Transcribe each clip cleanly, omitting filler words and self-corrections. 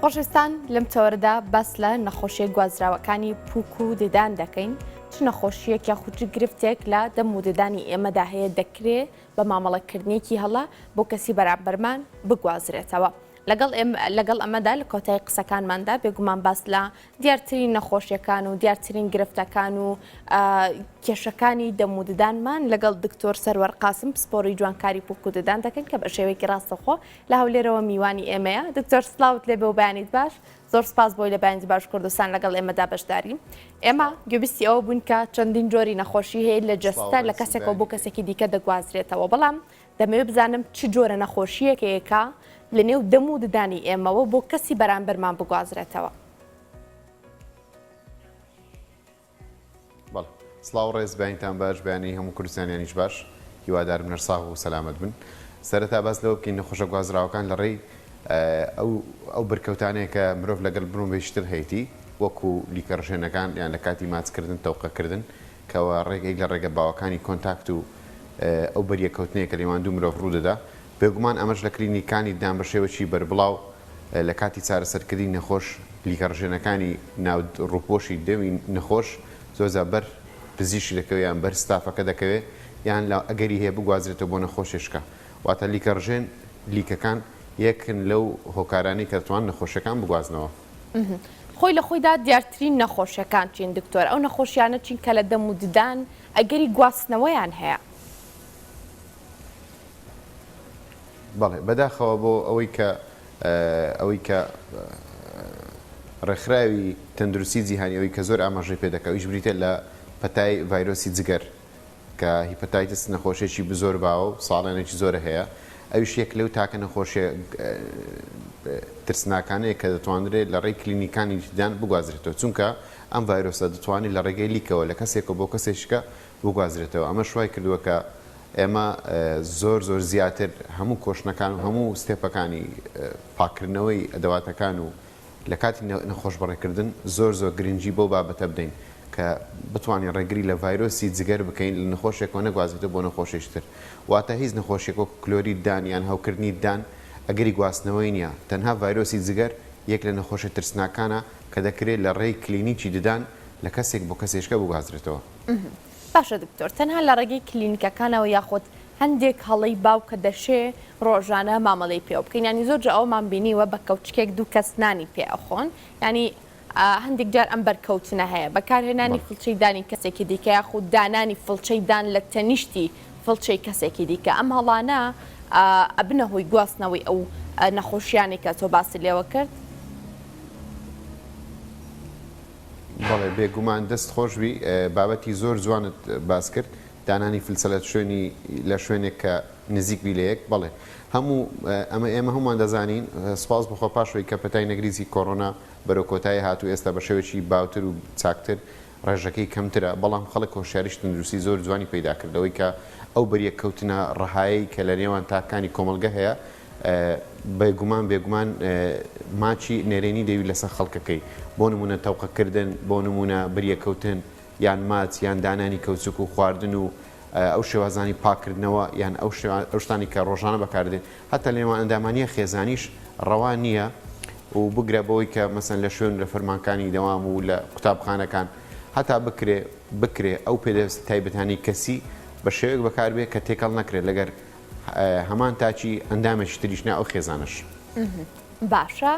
خۆشەویستان لەم تەوەرەدا بەس لە نەخۆشیە گوازراوەکانی پووک و ددان دەکەین چ نەخۆشیەک یاخود گرفتێک لە دەم و ددانی ئێمەدا هەیە دەکرێت بە مامەڵەکردنێکی هەڵا بۆ کەسی بەرامبەرمان بگوازرێتەوە. لەگەڵ ئەمەدا لە کۆتای قسەکانماندا بێگومان باس لە دیارترین نەخۆشیەکان و دیارترین گرفتەکان و کێشەکانی دەم و ددانمان لەگەڵ دکتۆر سەروەر قاسم پسپۆڕی جوانکاری پووک و ددان دەکەن کە بە شێوەیەکی ڕاستەخۆ لە هەولێرەوە میوانی ئێمەیە. دکتۆر سلااوت لێ بێ و بەیانیت باش، زۆر سپاس بۆی لە بەیانی باش کوردستان لەگەڵ ئێمەدا بەشداری. ئێمە گوێبیستی ئەوە بوون کە چەندین جۆری نەخۆشی هەیە لە جەستە لە کەسێکەوە بۆ کەسێکی دیکە دەگوازرێتەوە، بەڵام دەمەوێت بزانم چ جۆرە نەخۆشیەکەیەکە لە نێو دەم و ددانی ئێمەوە بۆ کەسی بەرامبەرمان بگوازرێتەوە. بەڵێ سڵاو ڕێز بەینتان باش، بەیانی هەموو کوردستانیانیش باش، هیوادارم نەرساغ و سەلامەت بن. سەرەتا باس لەوە بکەین نەخۆشە گوازراوەکان لە ڕێی ئەو بەرکەوتانەیە کە مرۆڤ لەگەڵ بڕون بێشتر هەیەی وەکو لیکە ڕژێنەکان یان لە کاتی ماچکردن تەوقەکردن کەەوە ڕێگەی لە ڕێگە باوەکانی کۆنتاکت و ئەو بەریەکەوتنەیە کە لێوان دوو مرۆڤ ڕوودەدا. بێگومان ئەمەش لە کلینیکانی دان بە شێوەی بەربڵاو لە کاتی چارەسەرکردی نەخۆش لیکە ڕژێنەکانی ناو ڕووپۆشی دەمی نەخۆش زۆرجار بەر پزیشی دەکەوێت یان بەر ستافەکە دەکەوێت یان لە ئەگەری هەیە بگوازرێتەوە بۆ نەخۆشیشکە. واتە لیکە ڕژێن لیکەکان یەکن لەو هۆکارانی کە دەتوان نەخۆشیەکان بگوازنەوە. خۆی لە خۆیدا دیارترین نەخۆشیەکان چین دکتۆر؟ ئەو نەخۆشیانە چین کە لە دەم و ددان ئەگەری گواستنەوەیان هەیە؟ بەڵێ بەداخەوە بۆ ئەوەی کە ڕێکخراوی تەندروستی جیهانی ئەوەی کە زۆر ئاماژەی پێدەکە ئەویش بریتە لە پەتای ڤایرۆسی جگەر کە هیپەتایتس نەخۆشیێکی بزۆر باوە و ساڵێنێکی زۆرە هەیە. ئەویش یەک لەو تاکە نەخۆشیە ترسناکانەیە کە دەتوانرێت لە ڕێی کلینیکانی ددان بگوازرێتەوە، چونکە ئەم ڤایرۆسە دەتوانێت لە ڕێگەی لیکەوە لە کەسێکە بۆ کەسێکشکە بگوازرێتەوە. ئەمە شوای کردووە کە ئێمە زۆر زیاتر هەموو کۆشنەکان و هەموو ستێپەکانی پاکردنەوەی ئەدەواتەکان و لە کاتی نەخۆش بەڕێکردن زۆر گرنگی بۆ بابەتە بدەین کە بتوانین ڕێگری لە ڤایرۆسی جگەر بکەین لە نەخۆشێکەوە نەگوازێتە بۆ نەخۆشیشتر. واتە هیچ نەخۆشیێک وەکو کلۆری دان یان هەوکردنی دان ئەگەری گواستنەوەی نییە، تەنها ڤایرۆسی جگەر یەک لە نەخۆشە ترسناکانە کە دەکرێت لە ڕێی کلینیکی ددان لە کەسێک بۆ کەسێشکە بگوازرێتەوە. باشە دکتۆر، تەنها لە ڕێگەی کلینیکەکانەوە یاخود هەندێک هەڵەی باوکە دەشێ ڕۆژانە مامەڵەی پێ بکەین، ینی زۆرجە ئەومان بینیوە بە کەوچکێک دوو کەس نانی پێ ئەخۆن، ینی هەندێک جار ئەم بەرکەوتنە هەیە بەکارهێنانی فڵچەی دانی کەسێکی دیکە یاخود دانانی فڵچەی دان لە تەنیشتی فڵچەی کەسێکی دیکە. ئەم هەڵانە ئەبنە هۆی گواستنەوەی ئەو نەخۆشیانی کە تۆ باسی لێوە کرد؟ بەڵێ بێگومان دەست خۆشبی بابەتی زۆر جوانت باس کرد، دانانی فلچە لە شوێنێک کە نزیکبی لە یەک. بەڵێ ئێمە هەمومان دەزانین سپاس بخۆ پاشەوەی کە پەتای نەگریزی کۆڕۆنا بەرەو کۆتایی هاتوو ئێستا بە شێوەیەکی باوتر و چاکتر ڕێژەکەی کەمترە، بەڵام خەڵک هۆشیاریش تەندروستی زۆر جوانی پەیدا کردەوەی کە ئەو بەریەکەوتنە ڕەهایی کە لە نێوان تاکانی کۆمەلگە هەیە بێگومان ماچی نێرێنی دەوی لەسەر خەڵکەکەی، بۆ نمونە تەوقەکردن، بۆ نمونە بریەکەوتن یان ماچ یان دانانی کەوچک و خواردن و ئەو شێوازانی پاکردنەوە یان ئەو شتانی کە ڕۆژانە بەکاردێن. هەتا لێوان ئەندامانیە خێزانیش ڕەوا نییە و بگرە بەوەی کە مەسەن لە شوێن لە فەرمانکانی دەوام و لە قوتابخانەکان هەتا بکرێ ئەو پێدەویست تایبەتانی کەسی بە شێوەیەک بەکاربێت کە تێکەڵ نەکرێت لەگەر هەمان تاچی ئەندامێکی تریشنا ئەو خێزانش. باشە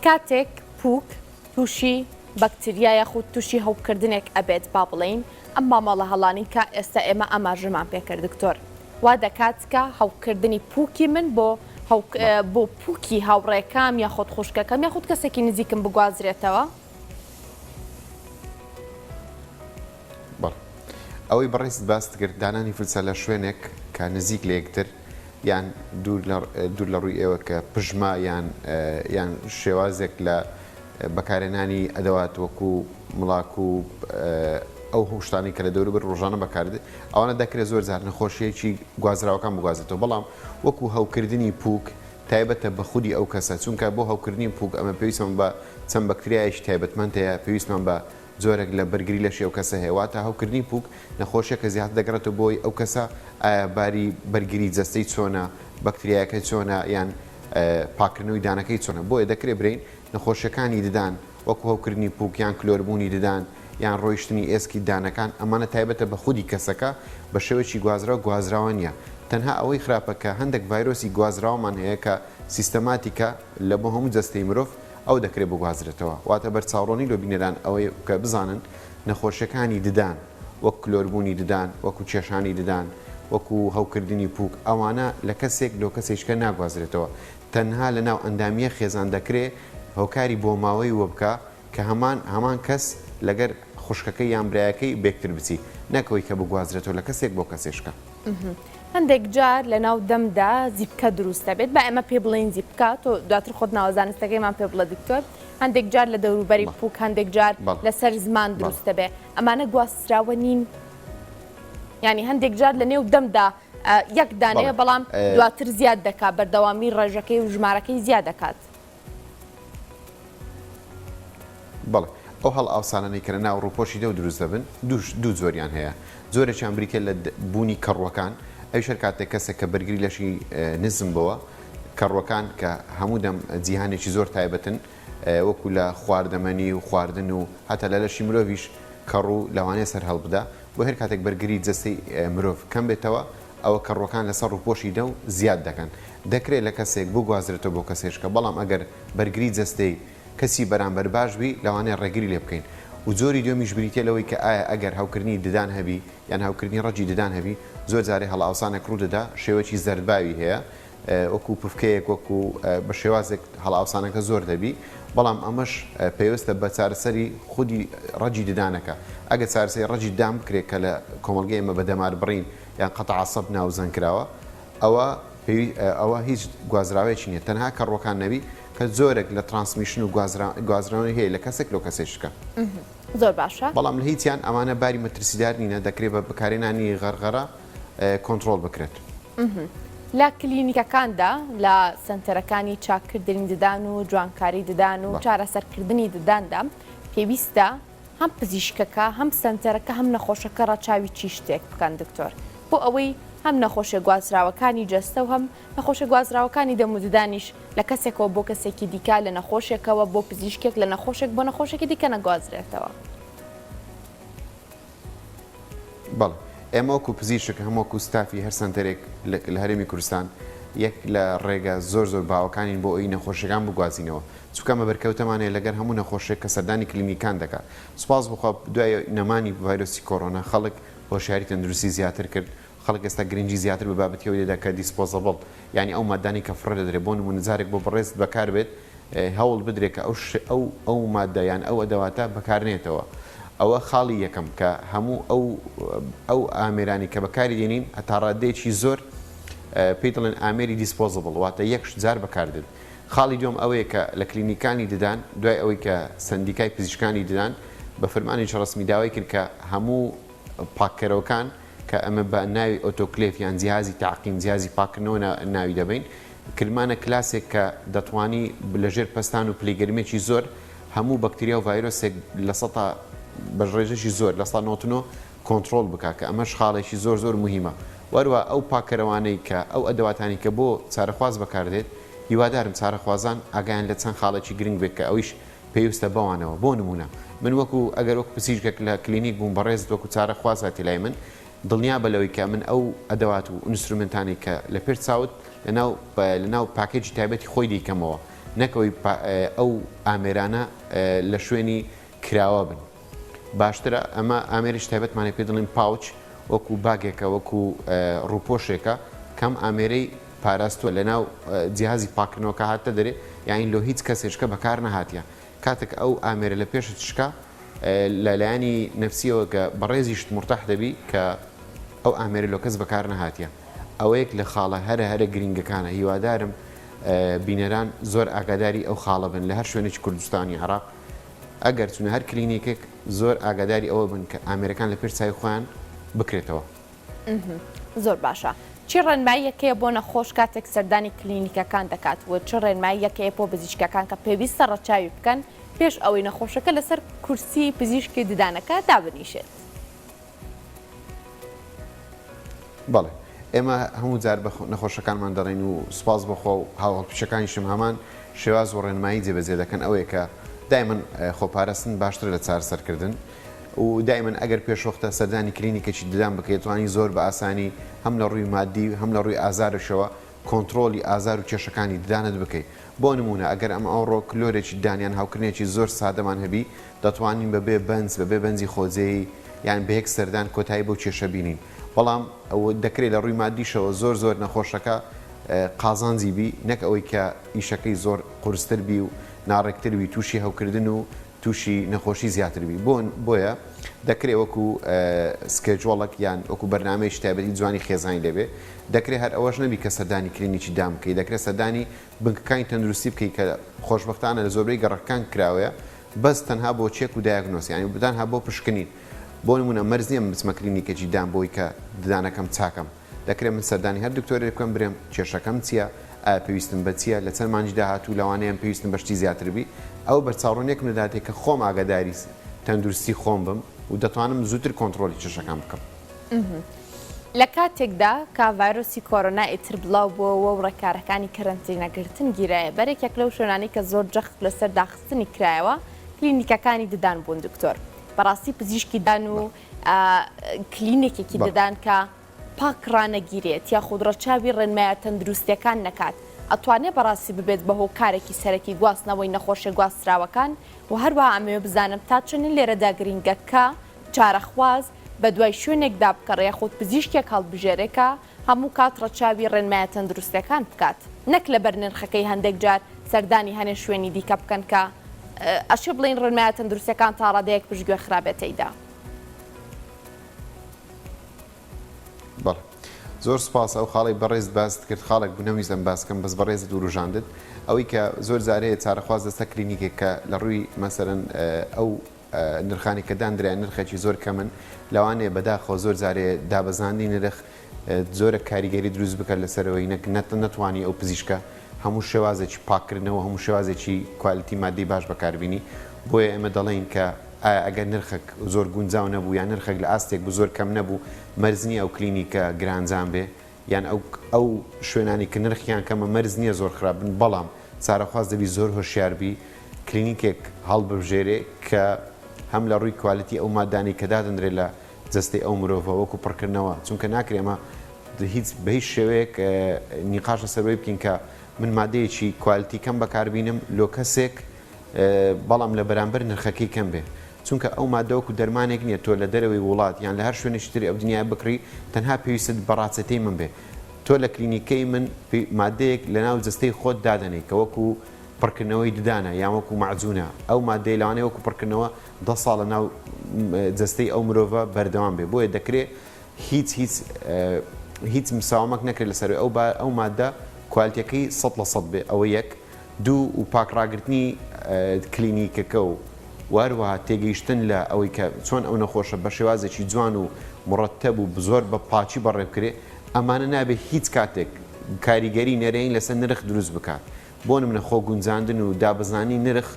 کاتێک پووک تووشی بەکتریا یاخود تووشی هەوکردنێک ئەبێت با بڵین ئەم مامەڵە هەڵانی کە ئێستا ئێمە ئاماژەمان پێکرد دکتۆر، وا دەکات کە هەوکردنی پووکی من بۆ پووکی هاوڕێکام یاخود خوشکەکەم یاخود کەسێکی نزیکم بگوازرێتەوە؟ ئەوەی بەڕێست باست کرد دانانی فلچە لە شوێنێک کە نزیک لە یەکتر یان دوور لە ڕووی ئێوە کە پژما یان شێوازێک لە بەکارهێنانی ئەدەوات وەکو مڵاک و ئەو هۆشتانی کە لە دەوروبەر ڕۆژانە بەکاردێت ئەوانە دەکرێت زۆر جار نەخۆشیەکی گوازراوەکان بگوازێتەوە، بەڵام وەکو هەوکردنی پووک تایبەتە بە خودی ئەو کەسە، چونکە بۆ هەوکردنی پووک ئەمە پێویستمان بە چەند بەکتریایەکی تایبەتمەند هەیە، پێویستمان بە زۆرێک لە بەرگری لە شێو کەسە هەیەواتە هەوکردنی پووک نەخۆشیە کە زیاتر دەگرێتەوە بۆی ئەو کەسە باری بەرگری جەستەی چۆنە، بەکتریایەکە چۆنە یان پاکردنەوەی دانەکەی چۆنە بۆیە دەکرێت برین نەخۆشیەکانی ددان وەکو هەوکردنی پووکیان کلۆربوونی ددان یان ڕۆیشتنی ئێسکی دانەکان ئەمانە تایبەتە بە خودی کەسەکە بە شێوەی گوازراوە گوازراوە نیە تەنها ئەوەی خراپەکە هەندێک ڤایرۆسی گوازراومان هەیە کە سیستەماتیکە لە بۆ هەموو جەستەی مرۆڤ ئەو دەکرێت بگوازرێتەوە واتە بەرچاوڕۆنی لۆ بینەران ئەوەی کە بزانن نەخۆشیەکانی ددان وەک کلۆربوونی ددان وەکو کێشانی ددان وەکو هەوکردنی پووک ئەوانە لە کەسێک لۆ کەسێکشکە ناگوازرێتەوە تەنها لە ناو ئەندامیە خێزان دەکرێت هۆکاری بۆ ماوەی وە بکە کە هەمان کەس لەگەر خوشکەکەی یان برایەکەی بێکتر بچی نەکەوەی کە بگوازرێتەوە لە کەسێک بۆ کەسێشکە هەندێک جار لە ناو دەمدا زیبکە دروستە بێت بە ئەمە پێ بڵین زیبکە تۆ دواتر خۆت ناوەزانستەکەیمان پێ بڵە دکتۆر هەندێک جار لە دەوروبەری پووک هەندێک جار لەسەر زمان دروستە بێ ئەمانە گواستراوە نین ینی هەندێک جار لە نێو دەمدا یەک دانەیە بەڵام دواتر زیاد دەکات بەردەوامی ڕێژەکەی و ژمارەکەی زیاد دەکات بەڵێ ئەو هەڵ ئاوسانانەی کە لە ناو ڕووپۆشی دە و دروست دەبن دوو زۆریان هەیە زۆرێکیان بریکە لە بوونی کەڕوەکان ئەوی شەر کاتێک کەسێک کە بەرگری لەشی نزم بەوە کەڕوەکان کە هەموو دەم جیهانێکی زۆر تایبەتن وەکو لە خواردەمەنی و خواردن و هەتا لە لەشی مرۆڤیش کەڕوو لەوانەیە سەر هەڵبدا بۆ هەر کاتێک بەرگری جەستەی مرۆڤ کەم بێتەوە ئەوە کەڕوەکان لەسەر ڕووپۆشی دە و زیاد دەکەن دەکرێت لە کەسێک بگوازرێتەوە بۆ کەسێشکە بەڵام ئەگەر بەرگری جەستەی کەسی بەرامبەر باشبی لەوانەیە ڕێگری لێ بکەین و زۆری دومیش بریتە لەوەی کە ئایا ئەگەر هاوکردنی ددان هەبی یان هاوکردنی ڕەجی ددان هەبی زۆر جارێ هەڵ ئاوسانێک ڕوو دەدا شێوەی زەردباوی هەیە وەکو پفکەیەک وەکو بە شێوازێک هەڵ ئاوسانەکە زۆر دەبی بەڵام ئەمەش پێویستە بە چارەسەری خودی ڕەجی ددانەکە ئەگە چارەسەری ڕەجی دام بکرێت کە لە کۆمەلگەی ئێمە بە دەمار بڕین یان قەتە عەسەب ناوزەن کراوە ئەوە هیچ گوازراوێکی نییە تەنها کەڕوەکان نەبی کە زۆرێک لە ترانسمیشن و گوازراوی هەیە لە کەسێک لۆ کەسێشکە زۆر باشە بەڵام لە هیچیان ئەمانە باری مەترسیدار نینە دەکرێت بە بەکارێنانی غەرغەرە کۆنتترۆل بکرێت لە کلینیکەکاندا لە سنتەرەکانی چاکردنی ددان و جوانکاری ددان و چارەسەرکردنی دداندا پێویستە هەم پزیشکەکە هەم سنتەرەکە هەم نەخۆشەکە ڕەچاوی چی شتێک بکەن دکتۆر بۆ ئەوەی هەم نەخۆشە گوازراوەکانی جەستە و هەم نەخۆشە گوازراوەکانی دەموددانیش لە کەسێکەوە بۆ کەسێکی دیکە لە نەخۆشێکەوە بۆ پزیشکێک لە نەخۆشێک بۆ نەخۆشێکی دیکە نەگوازرێتەوە بەڵێ ئێمە وەکو پزیشک هەمووەکو ستافی هەر سنتەرێک لە هەرێمی کوردستان یەک لە ڕێگە زۆر باوەکانین بۆ ئەوی نەخۆشیەکان بگوازینەوە چونکە بەرکەوتەمانەیە لەگەر هەموو نەخۆشێک کە سەردانی کلینیکان دەکات سوپاس بخوا دوای نەمانی ڤایرۆسی کۆڕۆنا خەڵک هۆشیاری تەندروستی زیاتر کرد خەڵک ئێستا گرنگی زیاتر بە بابەتەوەی لێدا کە دیسپۆزەبڵ یعنی ئەو مادانی کە فڕە دەدرێت بۆ نمونەجارێک بۆ بەڕێز بەکار بێت هەوڵ بدرێت کە ئەو مادەیان ئەو ئەدەواتە بەکارنێتەوە ئەوە خاڵی یەکەم کە هەموو ئەو ئامێرانی کە بەکاری دێنین هەتا ڕادەیەکی زۆر پێی دەڵێن ئامێری دیسپۆزەبڵ واتە یەک جار بەکاردێت خاڵی دوم ئەوەیە کە لە کلینیکانی ددان دوای ئەوەی کە سندیکای پزیشکانی ددان بە فەرمانێکی ڕسمی داوای کرد کە هەموو پاککەرەوەکان کە ئەمە بە ناوی ئۆتۆکلێف یان جیهازی تاقیم جیهازی پاکردنەوە ناوی دەبین کلمانە کلاسێک کە دەتوانی لەژێر پەستان و پلەیگەرمێکی زۆر هەموو بەکتریا و ڤایرۆسێک لە سەتا بە ڕێژەشی زۆر لە 99 کۆنتترۆل بکات کە ئەمەش خاڵێکی زۆر مهمە وەروە ئەو پاکەرەوانەی کە ئەو ئەدەواتانی کە بۆ چارەخواز بەکاردێت هیوادارم چارەخوازان ئاگیان لە چەند خاڵێکی گرنگ بێت کە ئەویش پێویستە بەوانەوە بۆ نمونە من وەکو ئەگەر وەک پزیشکێک لە کلینیک بووم بەڕێز وەکو چارەخواز هاتی لای من دڵنیا بەلەوەی کە من ئەو ئەدەوات و ئینسترومنتانی کە لە پێر چاوت لەناو پاکێجی تایبەتی خۆی دیکەمەوە نەکەوەی ئەو ئامێرانە لە شوێنی کراوە بن باشترە ئەمە ئامێریش تایبەتمانێ پێ دڵین پاوچ وەکو باگێکە وەکو ڕووپۆشێکە کەم ئامێرەی پاراستووە لەناو جیهازی پاکردنەوەکە هاتە دەرێ یان لۆ هیچ کەسێشکە بەکار نەهاتیە کاتێک ئەو ئامێرە لە پێشت شکا لەلایانی نەفسیەوە کە بەڕێزیشت مرتاح دەبی کە ئەو ئامێرە لۆ کەس بەکار نەهاتیە ئەوەیەک لە خاڵە هەرە گرنگەکانە هیوادارم بینەران زۆر ئاگاداری ئەو خاڵە بن لە هەر شوێنێکی کوردستانی عێراق ئەگەر چونە هەر کلینیکێک زۆر ئاگاداری ئەوە بن کە ئامێرەکان لە پێر چاوی خۆیان بکرێتەوە زۆر باشە چی ڕێنماییەکەیە بۆ نەخۆش کاتێک سەردانی کلینیکەکان دەکات و چ ڕێنماییەکەیە بۆ پزیشکەکان کە پێویستە ڕەچاوی بکەن پێش ئەوەی نەخۆشەکە لەسەر کورسی پزیشکی ددانەکە دابنیشێت بەڵێ ئێمە هەموو جار بە نەخۆشەکانمان دەڵێن و سوپاس بەخۆ و هاوڵپشەکانیشم هەمان شێواز و ڕێنمایی جێبەجێ دەکەن ئەوەیە کە دایمەن خۆپارەستن باشتر لە چارەسەرکردن و دایمەن ئەگەر پێشوەختە سەردانی کلینیکێکی ددان بکەیت توانی زۆر بە ئاسانی هەم لە ڕووی مادی هەم لە ڕووی ئازارشەوە کۆنتترۆلی ئازار و کێشەکانی ددانت بکەیت بۆ نمونە ئەگەر ئەم ئەوڕۆ کلۆرێکی دانیان هاوکردنێکی زۆر سادەمان هەبی دەتوانین بەبێ بەبێ بەنزی خۆجێی یان بەیەک سەردان کۆتایی بۆ کێشە بینین بەڵام ئەوە دەکرێت لە ڕووی مادیشەوە زۆر نەخۆشەکە قازانجی بی نەک ئەوەی کە ئیشەکەی زۆر قورستر بی و ناڕێکتربی تووشی هەوکردن و تووشی نەخۆشی زیاتربی بۆیە دەکرێت وەکو سکێجۆڵک یان وەکو بەرنامەی تایبەتی جوانی خێزانی لەبێ دەکرێت هەر ئەوەش نەبی کە سەردانی کلینیکی دام بکەیت دەکرێت سەردانی بنکەکانی تەندروستی بکەیت کە خۆشبەختانە لە زۆربەی گەڕەکان کراوەیە بەس تەنها بۆ چێک و دایگنۆسیانی بدانها بۆ پشکنین بۆ نمونە مەرز نییە بچمە کلینیکێکی دام بۆی کە ددانەکەم چاکەم دەکرێت من سەردانی هەر دکتۆرێ بکەم برێم کێشەکەم چییە ئایا پێویستم بە چییە لە چەند مانجی داهاتوو لەوانەیەم پێویستم بەشتی زیاتربی ئەو بەرچاوڕۆنێکم لەداتێک کە خۆم ئاگاداری تەندروستی خۆم بم و دەتوانم زووتر کۆنتترۆلی کێشەکان بکەم. لە کاتێکدا کا ڤایرۆسی کۆرۆنا ئیتر بڵاو بووەوە و ڕێکارەکانی کەرەنتینەگرتن گیرایە بەرێکێک لەو شوێنانی کە زۆر جەخت لەسەر داخستنی کرایەوە کلینیکەکانی ددان بوون دکتۆر بەڕاستی پزیشکی دان و کلینێکێکی ددان کە پاکڕانەگیرێت یا خودڕەچاوی ڕێنمایە تەندروستیەکان نەکات ئەتوانێت بەڕاستی ببێت بەهۆ کارێکی سەرەکی گواستنەوەی نەخۆشی گواستراوەکان و هەروە ئەمەوێ بزانم تا چنین لێرەدا گرنگەکە چارەخواز بە دوای شوێنێکدا بکەڕێ خۆت پزیشکێک هەڵبژێرێکە هەموو کات ڕەچاوی ڕێنمایە تەندروستەکان بکات نەک لە بەرنرخەکەی هەندێک جار سەردانی هەنێ شوێنی دیکە بکەن کە ئەشێ بڵین ڕێنمایە تەندروستەکان تا ڕادەیەک پشتگوێ خراپێتەیدا. بەڵێ زۆر سپاس ئەو خاڵی بەڕێز باست کرد خاڵێک بوو نەویستم باسکەم بەس بەڕێز دووروژاندت ئەوەی کە زۆر جارەیە چارەخواز دەستە کلینیکێک کە لە ڕووی مەسەرەن ئەو نرخانی کە دانرایە نرخێکی زۆر کەمن لەوانەیە بەداخەوە زۆر جارەیە دابەزاندی نرخ زۆرە کاریگەری دروست بکات لەسەرەوەی نەتوانی ئەو پزیشکە هەموو شێوازێکی پاکردنەوە هەموو شێوازێکی کوالیتی مادی باش بەکاربینی بۆیە ئێمە دەڵێن کە ئەگەر نرخێک زۆر گونجاو نەبوو یان نرخێک لە ئاستێک بوو زۆر کەم نەبوو مەرز نییە ئەو کلینیکە گرانجان بێ یان ئەو شوێنانی کە نرخیان کەمە مەرز نییە زۆر خراپن بەڵام چارەخواز دەبی زۆر هۆشیاربی کلینیکێک هەڵبژێرێ کە هەم لە ڕووی کوالیتی ئەو مادانی کە دادەنرێت لە جەستەی ئەو مرۆڤ وەکو پڕکردنەوە چونکە ناکرێمە هیچ بە هیچ شێوەیەک نیقاشە سەرەوەی بکەین کە من مادەیەکی کوالیتی کەم بەکاربینم لۆ کەسێک بەڵام لە بەرامبەر نرخەکەی کەم بێ چونکە ئەو مادەوەکو دەرمانێک نییە تۆ لە دەرەوەی وڵات یان لە هەر شوێنێکی تری ئەو دنیای بکڕی تەنها پێویستت بەڕاستەی من بێ تۆ لە کلینیکەی من مادەیەک لە ناو جەستەی خۆت دادەنێ کە وەکو پڕکردنەوەی ددانە یان وەکو معجونە ئەو مادەی لەوانەیە وەکو پڕکردنەوە 10 ساڵ لە ناو جەستەی ئەو مرۆڤە بەردەوام بێ بۆیە دەکرێت هیچ مساومەک نەکرێت لەسەر ئەو مادە کوالیتیەکەی 100% بێ ئەوە یەک دوو و پاکڕاگررتنی کلینیکەکە و واروها تێگەیشتن لە ئەوەی کە چۆن ئەو نەخۆشە بە شێوازێکی جوان و مڕەتەب و زۆر بە پاچی بەڕێبکرێ ئەمانە نابێت هیچ کاتێک کاریگەری نەرەین لەسەر نرخ دروست بکات بۆ نمونە خۆ گونجاندن و دابزانی نرخ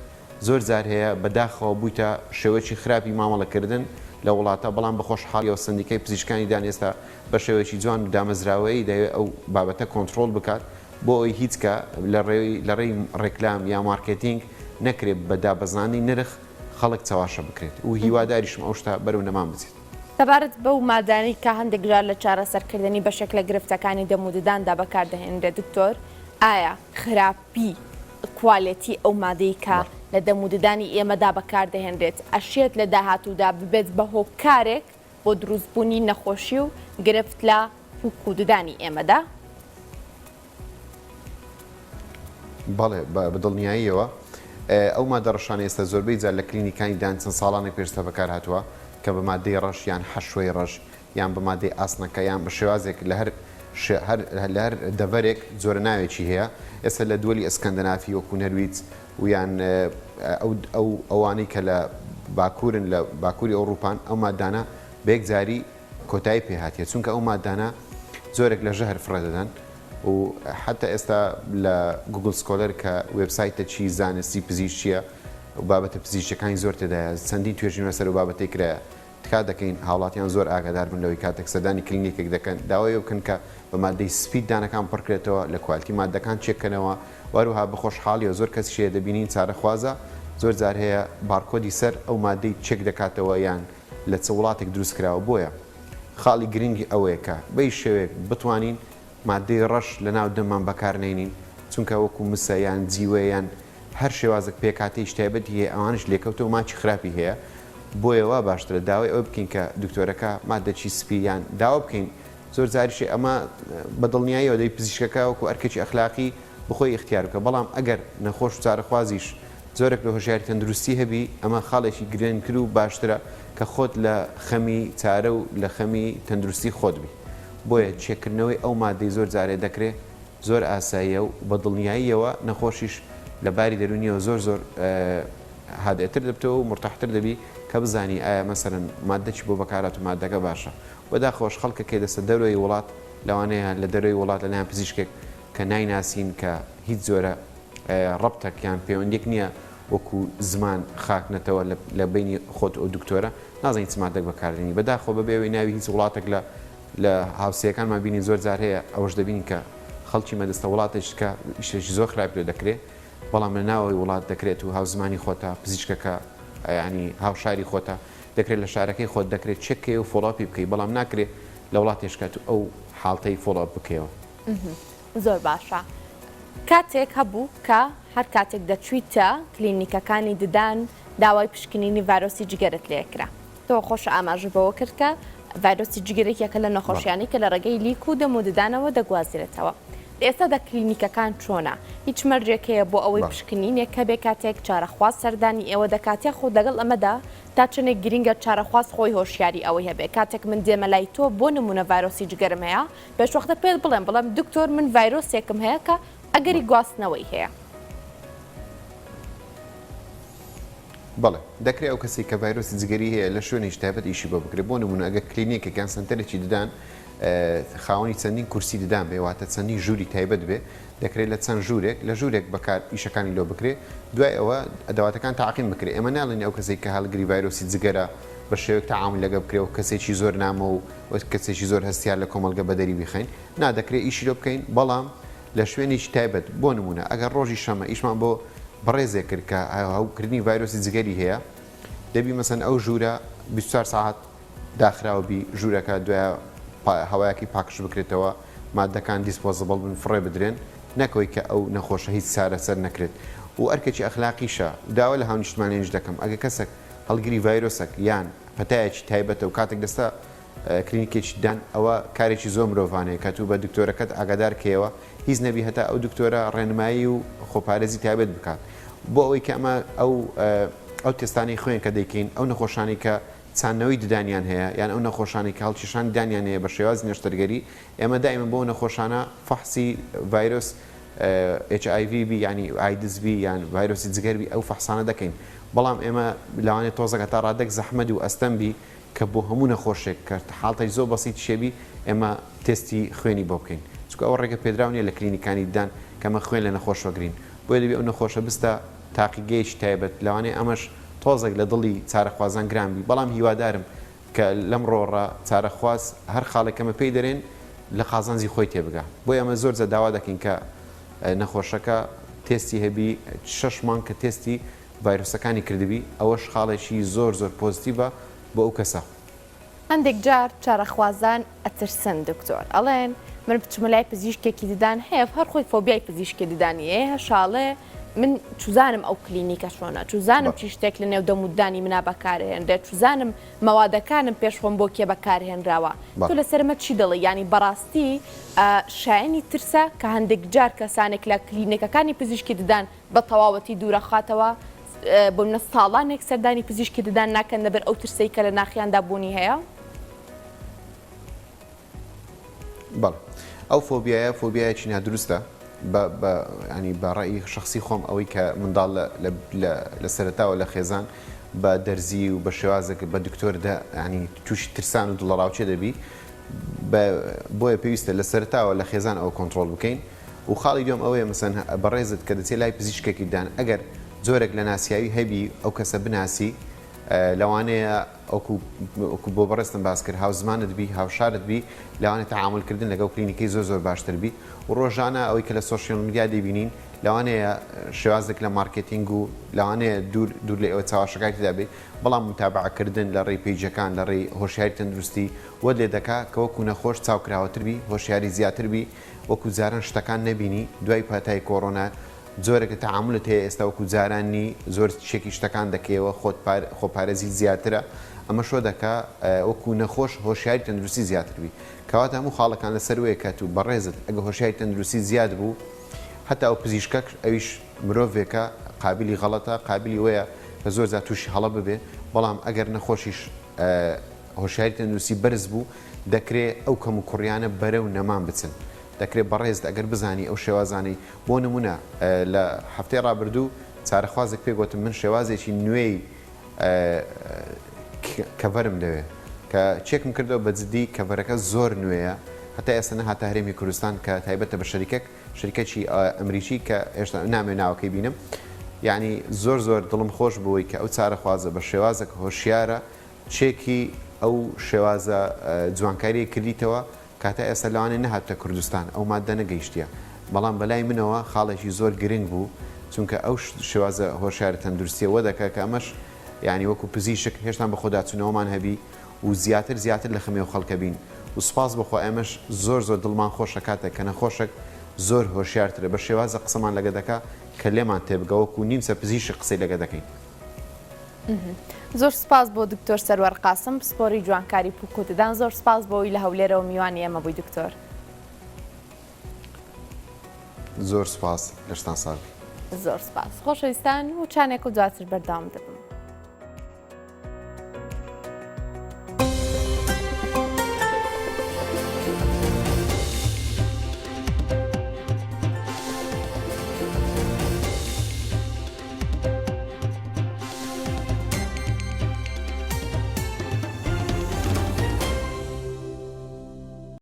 زۆر جار هەیە بەداخەوە بوویتە شێوەیەکی خراپی مامەڵەکردن لە وڵاتە بەڵام بە خۆشحاڵیەوە سندیکای پزیشکانی دانێستا بە شێوەیەکی جوان و دامەزراوەی دەوێت ئەو بابەتە کۆنتترۆل بکات بۆ ئەوی هیچ کە لە ڕێی ڕێکلام یا مارکتینگ نەکرێت بە دابەزانی نرخ خەڵک چاواشە بکرێت و هیواداریشم ئەو شتا بەرەو نەمان بچێت. دەبارەت بەو مادانی کە هەندێک جار لە چارەسەرکردنی بەشێک لە گرفتەکانی دەمودداندا بەکاردەهێنرێت دکتۆر ئایا خراپی کوالیتی ئەو مادەی کە لە دەموددانی ئێمەدا بەکاردەهێنرێت ئەشێت لە داهاتوودا ببێت بە هۆکارێک بۆ دروستبوونی نەخۆشی و گرفت لە پوکوددانی ئێمەدا؟ بەڵێ بەدڵنیاییەوە ئەو مادە ڕەشانە ئێستا زۆربەی جار لە کلینیکانی دان چەند ساڵانی پێشتە بەکار هاتووە کە بە مادەی ڕەش یان حەشوەی ڕەش یان بە مادەی ئاسنەکە یان بە شێوازێک لە هەر دەڤەرێک جۆرە ناوێکی هەیە ئێستا لە دووەلی ئەسکەندەنافی وەکو نەرویج و یان ئەوانەی کە لە باکوورن لە باکووری ئەوروپان ئەو مادانە بەیەک جاری کۆتایی پێهاتیە چونکە ئەو مادانە زۆرێک لە ژەهر فرەدەدەن و حتا ئێستا لە گوگل سکۆلەر کە وێبسایتێکی زانستی پزیشکیە و بابەتە پزیشکەکانی زۆر تێدایە چەندین توێژینەوە سەر و بابەتی کرایە تکا دەکەین هاوڵاتیان زۆر ئاگادار بن لەوەی کاتێک سەردانی کلینیکێک دەکەن داوای بکەن کە بە مادەی سپید دانەکان پڕکرێتەوە لە کوالتی مادەکان چێککەنەوە وەروها بەخۆشحاڵی و زۆر کەسیشەیە دەبینین چارەخوازە زۆر جار هەیە بارکۆدی سەر ئەو مادەی چێک دەکاتەوە یان لە چ وڵاتێک دروستکراوە بۆیە خاڵی گرنگی ئەوەیە کە بەی شێوەیەک بتوانین مادەی ڕەش لە ناو دەممان بەکارنێنین چونکە وەکو مسە یان جیوەیان هەر شێوازێک پێکاتی شتایبەتی هەیە ئەوانش لێکەوتەوە ماچی خراپی هەیە بۆیەوە باشترە داوای ئەوە بکەین کە دکتۆرەکە مادەچی سپییان داوا بکەین زۆر جاریشی ئەمە بەدڵنیاییەوە دەی پزیشکەکە وەکو ئەرکێکی ئەخلاقی بخۆی اختیار بکە بەڵام ئەگەر نەخۆش و چارەخوازیش زۆرێک لە هۆژیاری تەندروستی هەبی ئەمە خاڵێکی گرنگتر و باشترە کە خۆت لە خەمی چارە و لە خەمی تەندروستی خۆت بی بۆیە چێکردنەوەی ئەو مادەی زۆر جارێ دەکرێت زۆر ئاساییە و بەدڵنیاییەوە نەخۆشیش لە باری دەرونیەوە زۆر هادئتر دەبتەوە و مرتاحتر دەبی کە بزانی ئایا مەسەرەن مادەی بۆ بەکارات و مادەکە باشە وەدا خۆش خەڵکە کێ دەستە دەروی وڵات لەوانەیە لە دەروی وڵات لە لایەن پزیشکێک کە نایناسین کە هیچ زۆرە ڕەبتەکیان پەیوەندێک نییە وەکو زمان خاکنەتەوە لە بینی خۆت ئەو دکتۆرە نازانین چ مادەک بەکاردێنی بەداخۆ بەبێەوەی ناوی هیچ وڵاتێک لە هاوسەیەکانمان بینی زۆر جار هەیە ئەوەش دەبینین کە خەڵکی مەدەستە وڵاتێک کە ئیشێکی زۆر خراپی لێ دەکرێت بەڵام لە ناوەوەی وڵات دەکرێت و هاوزمانی خۆتە پزیشکەکە ینی هاوشاری خۆتە دەکرێت لە شارەکەی خۆت دەکرێت چێکێ و فۆڵاپی بکەیت بەڵام ناکرێت لە وڵاتێشکات و ئەو حاڵتەی فۆڵاپ بکەیەوە زۆر باشە کاتێک هەبوو کە هەر کاتێک دەچویتە کلینیکەکانی ددان داوای پشکنینی ڤایرۆسی جگەرت لێکرا تۆ خۆش ئاماژە بەوە کرد کە ڤایرۆسی جگەرێکێکە لە نەخۆشیانی کە لە ڕێگەی لیک و دەم و ددانەوە دەگوازرێتەوە ئێستا دە کلینیکەکان چۆنە هیچ مەرجێکەیە بۆ ئەوەی پشکنینێک کە بێ کاتێک چارەخواز سەردانی ئێوە دەکاتیا خۆ دەگەڵ ئەمەدا تا چنێک گرینگە چارەخواز خۆی هۆشیاری ئەوەی هەبێ کاتێک من دێمە لای تۆ بۆ نمونە ڤایرۆسی جگەرم هەیە پێشوەختە پێت بڵێم دکتۆر من ڤایرۆسێکم هەیە کە ئەگەری گواستنەوەی هەیە بەڵێ دەکرێت ئەو کەسی کە ڤایرۆسی جگەری هەیە لە شوێنی تایبەت ئیشی بۆ بکرێت بۆ نمونە ئەگەر کلینیکێکیان سنتەرێکی ددان خاوەنی چەندین کورسی ددان بێ واتە چەندین ژووری تایبەت بێ دەکرێت لە چەند ژوورێک لە ژوورێک بەکار ئیشەکانی لۆ بکرێت دوای ئەوە ئەداواتەکان تاقیم بکرێت ئێمە ناڵێن ئەو کەسێک کە هەڵگری ڤایرۆسی جگەرە بە شێوەیەک تەعامل لەگە بکرێت و کەسێکی زۆر نامە و کەسێکی زۆر هەستیار لە کۆمەلگە بەدەری بخەین نادەکرێت ئیشی لۆ بکەین بەڵام لە شوێنێکی تایبەت بۆ نمونە ئەگەر ڕۆژی شەمە ئیشمان بۆ بەڕێزێ کرد کە هەوکردنی ڤایرۆسی جگەری هەیە دەبی مەسەن ئەو ژوورە 24 ساعت داخراوەبی ژوورەکە دوای هەوایەکی پاکش بکرێتەوە مادەکان دیسپۆزبڵ بن فڕێ بدرێن نەکەوەی کە ئەو نەخۆشە هیچ سارە سەر نەکرێت و ئەرکێکی ئەخلاقیشە داوا لە هاونیشتمانێنش دەکەم ئەگە کەسێک هەڵگری ڤایرۆسێک یان پەتایەکی تایبەتە و کاتێک دەستا کلینیکێکی دان ئەوە کارێکی زۆر مرۆڤانەیە کە تو بە دکتۆرەکەت ئاگادار کێوە هیچ نەبی هەتا ئەو دکتۆرە ڕێنمایی و خۆپارێزی تایبەت بکات بۆ ئەوەی کە ئەمە ئەو تستانی خوێن کە دەیکەین ئەو نەخۆشانی کە چانەوەی ددانیان هەیە یان ئەو نەخۆشانی کە هەڵکیشان دانیان هەیە بە شێوازی نەشتەرگەری ئێمە دائیمە بۆ نەخۆشانە فەحسی ڤایرۆس HIV ینی ئایدز یان ڤایرۆسی جگەربی ئەو فەحسانە دەکەین بەڵام ئێمە لەوانێت تۆزەکە تا ڕادێک زەحمەد و ئەستەمبی کە بۆ هەموو نەخۆشێک کرد حاڵتەی زۆر بەسیت شێبی ئێمە تستی خوێنی بۆ بکەین چکە ئەو ڕێگە پێدراونیە لە کلینیکانی دان کەمە خوێن لە نەخۆش وەگرین بۆیە دەبێت ئەو نەخۆشە بستە تاقیگەیەکی تایبەت لەوانەیە ئەمەش تۆزێک لە دڵی چارەخوازان گرانبی بەڵام هیوادارم کە لەم ڕۆڕە چارەخواز هەر خاڵێکەمە پێی دەرێن لە قازانجی خۆی تێبگا بۆ ئەمە زۆر جە داوا دەکەین کە نەخۆشەکە تستی هەبی 6 مانگ کە تستی ڤایرۆسەکانی کردبی ئەوەش خاڵێکی زۆر پۆزیتیڤە بۆ ئەو کەسە هەندێک جار چارەخوازان ئەترسن دکتۆر ئەڵێن من بچمە لای پزیشکێکی ددان هەیە هەر خۆی فۆبیای پزیشکی ددانیە هەشاڵێ من چوزانم ئەو کلینیکە چۆنە چوزانم چی شتێک لە نێو دەمودانی منا بەکارهێنرێت چوزانم مەوادەکانم پێشخۆم بۆ کێ بەکارهێنراوە تۆ لەسەرمە چی دەڵێ ینی بەڕاستی شایانی ترسە کە هەندێک جار کەسانێک لە کلینیکەکانی پزیشکی ددان بە تەواوەتی دوورەخاتەوە بۆ منە ساڵانێک سەردانی پزیشکی ددان ناکەن لەبەر ئەو ترسەی کە لە ناخیاندا بوونی هەیە بەڵێ ئەو فۆبیایەکی نادروستە ینی بەڕێی شخصی خۆم ئەوەی کە منداڵ لە سەرەتاوە لە خێزان بە دەرزی و بە شێوازێک بە دکتۆردا ینی تووشی ترسان و دڵەڕاوچێ دەبی بۆیە پێویستە لە سەرەتاوە لە خێزان ئەو کۆنتترۆل بکەین و خاڵی دوم ئەوەیە مەسەن بەڕێزت کە دەچێت لای پزیشکێکی دان ئەگەر زۆرێک لە ناسیاوی هەبی ئەو کەسە بناسی لەوانەیە ئەوکو بۆ بەڕێستم باس کرد هاوزمانت بی هاوشارت بی لەوانێت تعاملکردن لەگەڵ کلینیکەی زۆر باشتر بی و ڕۆژانە ئەوەی کە لە سۆشیۆل میدیا دەبینین لەوانەیە شێوازێک لە مارکتینگ و لەوانەیە دوور لە ئەوە چاواشەکانی دەبێت بەڵام متابعکردن لە ڕێی پیجەکان لە ڕێی هۆشیاری تەندروستی وە لێ دەکا کە وەکو نەخۆش چاوکراوەتر بی هۆشیاری زیاتر بی وەکو جاران شتەکان نەبینی دوای پاتای کۆڕۆنا زۆرێکە تەعاملت هەیە ئێستا وەکو جارانی زۆر شتێکی شتەکان دەکەوە خۆپارێزی زیاترە ئەمە شۆ دەکا وەکو نەخۆش هۆشیاری تەندروستی زیاتر بی کەواتە هەموو خاڵەکان لەسەر وەیە کە تو بەڕێزت ئەگە هۆشیاری تەندروستی زیاد بوو حتا ئەو پزیشکە ئەویش مرۆڤێکە قابلی غەڵەتە قابلی وەیە کە زۆر زیات تووشی هەڵە ببێ بەڵام ئەگەر نەخۆشیش هۆشیاری تەندروستی بەرز بوو دەکرێت ئەو کەم و کوڕیانە بەرەو نەمان بچن دەکرێت بەڕێز ئەگەر بزانی ئەو شێوازانەی بۆ نمونە لە هەفتەی ڕابردوو چارەخوازێک پێگوتم من شێوازێکی نوێی کەڤەرم دەوێت کە چێکم کردەوە بەجددی کەڤەرەکە زۆر نوێیە هەتا ئێستا نەهاتە هەرێمی کوردستان کە تایبەتە بە شەریکەکی ئەمریکی کە هێشتا نامێ ناوەکەی بینم یعنی زۆر دڵم خۆش بووی کە ئەو چارەخوازە بە شێوازێک هۆشیارە چێکی ئەو شێوازە جوانکاری کردیتەوە کاتە ئێستا لەوانێ نەهاتە کوردستان ئەو مادە نەگەیشتە بەڵام بەلای منەوە خاڵێکی زۆر گرنگ بوو چونکە ئەو شێوازە هۆشیارە تەندروستیە وە دەکا کە ئەمەش یعنی وەکو پزیشک هێشتا بە خۆداچوونەوەمان هەبی و زیاتر لە خەمێ و خەڵکە بین و سپاس بخۆ ئێمەش زۆر دڵمان خۆشە کاتێک کە نەخۆشک زۆر هۆشیارترە بە شێوازە قسەمان لەگە دەکا کە لێمان تێبگەوەکو نیمسە پزیشک قسەی لەگە دەکەین. زۆر سپاس بۆ دکتۆر سەروەر قاسم پسپۆری جوانکاری پوکوتدان زۆر سپاس بۆی لە هەولێرەوە میوانی ئێمە بووی دکتۆر. زۆر سپاس لەشتان ساڵ. زۆر سپاس خۆشەویستان و چانێک و دواتر بەردەوام دەبم.